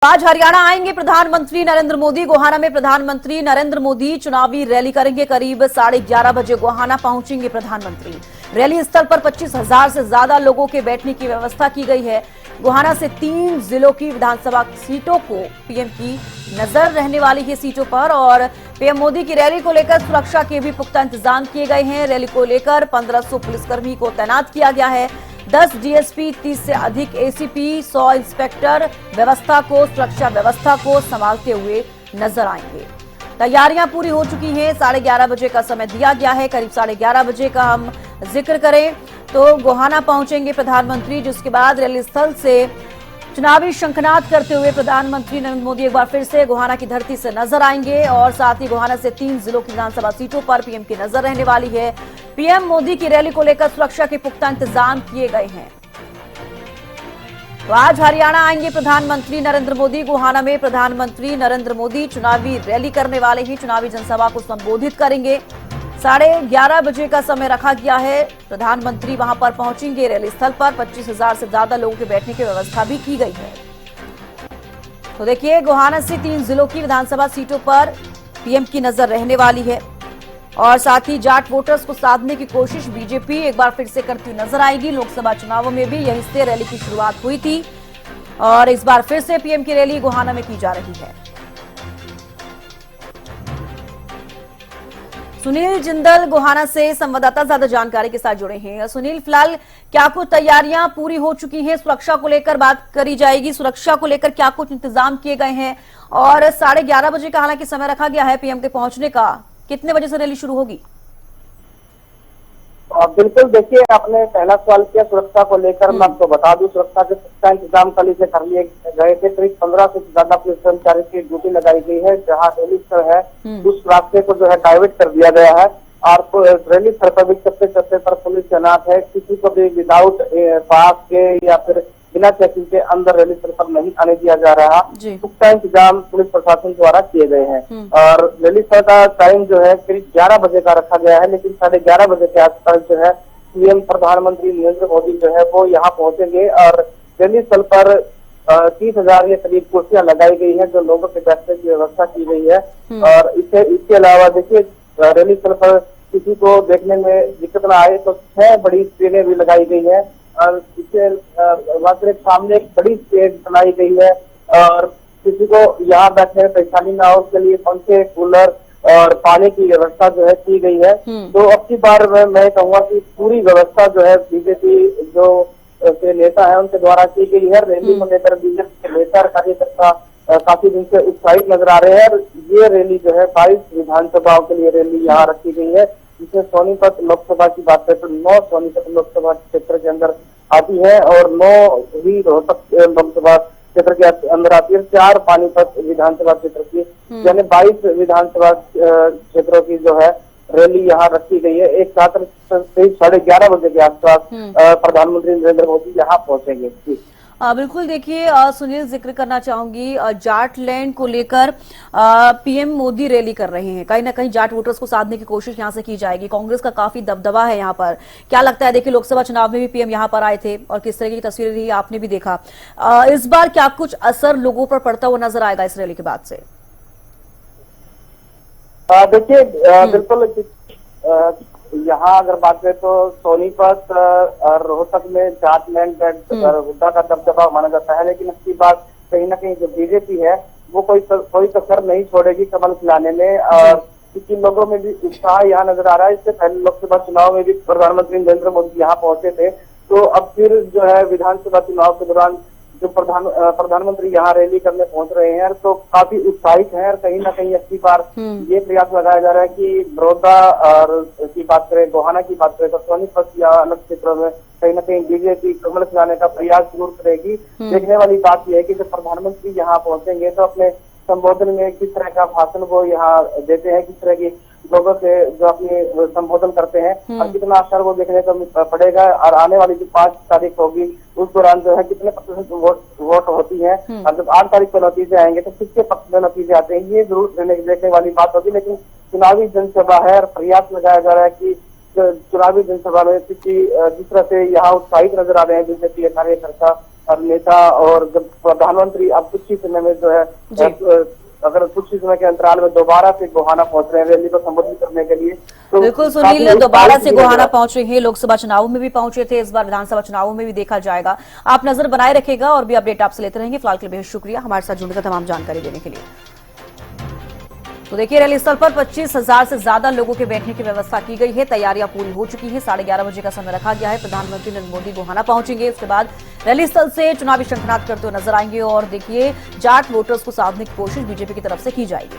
आज हरियाणा आएंगे प्रधानमंत्री नरेंद्र मोदी। गोहाना में प्रधानमंत्री नरेंद्र मोदी चुनावी रैली करेंगे। करीब 11:30 बजे गोहाना पहुंचेंगे प्रधानमंत्री। रैली स्थल पर 25,000 से ज्यादा लोगों के बैठने की व्यवस्था की गई है। गोहाना से 3 जिलों की विधानसभा सीटों को पीएम की नजर रहने वाली है सीटों पर, और पीएम मोदी की रैली को लेकर सुरक्षा के भी पुख्ता इंतजाम किए गए हैं। रैली को लेकर 1500 पुलिसकर्मी को तैनात किया गया है। 10 डीएसपी, 30 से अधिक एसीपी, 100 इंस्पेक्टर सुरक्षा व्यवस्था को संभालते हुए नजर आएंगे। तैयारियां पूरी हो चुकी हैं। 11:30 बजे का समय दिया गया है। करीब 11:30 बजे का हम जिक्र करें तो गोहाना पहुंचेंगे प्रधानमंत्री, जिसके बाद रैली स्थल से चुनावी शंखनाद करते हुए प्रधानमंत्री नरेंद्र मोदी एक बार फिर से गोहाना की धरती से नजर आएंगे, और साथ ही गोहाना से 3 जिलों की विधानसभा सीटों पर पीएम की नजर रहने वाली है। पीएम मोदी की रैली को लेकर सुरक्षा के पुख्ता इंतजाम किए गए हैं। तो आज हरियाणा आएंगे प्रधानमंत्री नरेंद्र मोदी। गोहाना में प्रधानमंत्री नरेंद्र मोदी चुनावी रैली करने वाले हैं। चुनावी जनसभा को संबोधित करेंगे। 11:30 बजे का समय रखा गया है। प्रधानमंत्री वहां पर पहुंचेंगे। रैली स्थल पर 25,000 से ज्यादा लोगों के बैठने की व्यवस्था भी की गई है। तो देखिए, गोहाना से 3 जिलों की विधानसभा सीटों पर पीएम की नजर रहने वाली है, और साथ ही जाट वोटर्स को साधने की कोशिश बीजेपी एक बार फिर से करती नजर आएगी। लोकसभा चुनावों में भी यहीं से रैली की शुरुआत हुई थी, और इस बार फिर से पीएम की रैली गोहाना में की जा रही है। सुनील जिंदल गोहाना से संवाददाता ज्यादा जानकारी के साथ जुड़े हैं। सुनील, फिलहाल क्या कुछ तैयारियां पूरी हो चुकी हैं? सुरक्षा को लेकर बात करी जाएगी। सुरक्षा को लेकर क्या कुछ इंतजाम किए गए हैं? और 11:30 बजे का हालांकि समय रखा गया है पीएम के पहुंचने का। कितने बजे से रैली शुरू होगी? बिल्कुल, देखिए, आपने पहला सवाल किया सुरक्षा को लेकर। मैं आपको बता दूं, सुरक्षा के पुख्ता इंतजाम कल से कर लिए गए थे। करीब 15 से ज्यादा पुलिस कर्मचारी की ड्यूटी लगाई गई है। जहां रैली स्थल है उस रास्ते को जो है डाइवर्ट कर दिया गया है, और रैली स्थल पर भी चप्पे पर पुलिस तैनात है। किसी को भी विदाउट पास के या फिर बिना चेकिंग के अंदर रैली स्थल पर नहीं आने दिया जा रहा। पुख्ता इंतजाम पुलिस प्रशासन द्वारा किए गए हैं, और रैली स्थल का टाइम जो है करीब 11 बजे का रखा गया है। लेकिन 11:30 बजे के आसपास जो है पीएम प्रधानमंत्री नरेंद्र मोदी जो है वो यहाँ पहुंचेंगे, और रैली स्थल पर 30,000 के करीब कुर्सियां लगाई गई है जो लोगों के बैठने की व्यवस्था की गई है। और इसके अलावा देखिए, रैली स्थल पर किसी को देखने में दिक्कत न आए तो 6 बड़ी स्क्रीनें भी लगाई गई है, और इसके सामने एक बड़ी स्टेज बनाई गई है, और किसी को यहाँ बैठने में परेशानी ना हो उसके लिए पंखे, कूलर और पानी की व्यवस्था जो है की गई है। तो अब की बार मैं कहूँगा कि पूरी व्यवस्था जो है बीजेपी जो के नेता है उनके द्वारा की गई है। रैली को लेकर बीजेपी के नेता कार्यकर्ता काफी दिन से उत्साहित नजर आ रहे हैं। ये रैली जो है 22 विधानसभाओं के लिए रैली यहाँ रखी गई है, जिसमें सोनीपत लोकसभा की बात करें तो 9 सोनीपत लोकसभा क्षेत्र के अंदर आती है, और 9 ही रोहतक लोकसभा क्षेत्र के अंदर आती है। 4 पानीपत विधानसभा क्षेत्र की, यानी 22 विधानसभा क्षेत्रों की जो है रैली यहाँ रखी गई है। एक साथ 11:30 बजे के आसपास प्रधानमंत्री नरेंद्र मोदी यहाँ पहुंचेंगे। बिल्कुल, देखिए सुनील, जिक्र करना चाहूंगी जाट लैंड को लेकर पीएम मोदी रैली कर रहे हैं। कहीं ना कहीं जाट वोटर्स को साधने की कोशिश यहां से की जाएगी। कांग्रेस का काफी दबदबा है यहां पर। क्या लगता है? देखिए, लोकसभा चुनाव में भी पीएम यहां पर आए थे और किस तरह की तस्वीरें रही आपने भी देखा। इस बार क्या कुछ असर लोगों पर पड़ता हुआ नजर आएगा इस रैली के बाद से? देखिए, बिल्कुल, यहाँ अगर बात करें तो सोनीपत और रोहतक में जाटलैंड हुड्डा का दबदबा माना जाता है, लेकिन इसकी बात कहीं ना कहीं जो बीजेपी है वो कोई कसर नहीं छोड़ेगी कमल खिलाने में, और क्योंकि लोगों में भी उत्साह यहाँ नजर आ रहा है। इससे पहले लोकसभा चुनाव में भी प्रधानमंत्री नरेंद्र मोदी यहाँ पहुंचे थे, तो अब फिर जो है विधानसभा चुनाव के दौरान जो प्रधानमंत्री यहाँ रैली करने पहुंच रहे हैं तो काफी उत्साहित हैं। और कहीं ना कहीं अच्छी बार ये प्रयास लगाया जा रहा है कि बड़ौदा और की बात करें, गोहाना की बात करें तो सोनीपत या अलग क्षेत्रों में कहीं ना कहीं बीजेपी कमल खिलाने का प्रयास जरूर करेगी। देखने वाली बात यह है कि जब प्रधानमंत्री यहाँ पहुंचेंगे तो अपने संबोधन में किस तरह का भाषण वो यहाँ देते हैं, किस तरह की लोगों से जो अपने संबोधन करते हैं, और कितना असर वो देखने को पड़ेगा। और आने वाली जो 5 तारीख होगी उस दौरान जो है कितने प्रतिशत वोट होती है, और जब 8 तारीख को नतीजे आएंगे तो किसके पक्ष में नतीजे आते हैं, ये जरूर देखने वाली बात होगी। लेकिन चुनावी जनसभा है और प्रयास लगाया जा रहा है कि चुनावी जनसभा में किसी जिस तरह से यहाँ उत्साहित नजर आ रहे हैं बीजेपी कार्यकर्ता नेता और जब प्रधानमंत्री अब कुछ ही समय में जो है अगर कुछ ही समय के अंतराल में दोबारा से गोहाना पहुंच रहे हैं रैली को संबोधित करने के लिए। तो बिल्कुल सुनील, दोबारा से गोहाना पहुंच रहे हैं। लोकसभा चुनावों में भी पहुंचे थे, इस बार विधानसभा चुनावों में भी देखा जाएगा। आप नजर बनाए रखेगा और भी अपडेट आपसे लेते रहेंगे। फिलहाल के लिए बेहद शुक्रिया हमारे साथ जुड़ने का, तमाम जानकारी देने के लिए। तो देखिए, रैली स्थल पर 25,000 से ज्यादा लोगों के बैठने की व्यवस्था की गई है। तैयारियां पूरी हो चुकी है। 11:30 बजे का समय रखा गया है। प्रधानमंत्री नरेंद्र मोदी गोहाना पहुंचेंगे। इसके बाद रैली स्थल से चुनावी शंखनाद करते हुए नजर आएंगे और देखिए, जाट वोटर्स को साधने की कोशिश बीजेपी की तरफ से की जाएगी।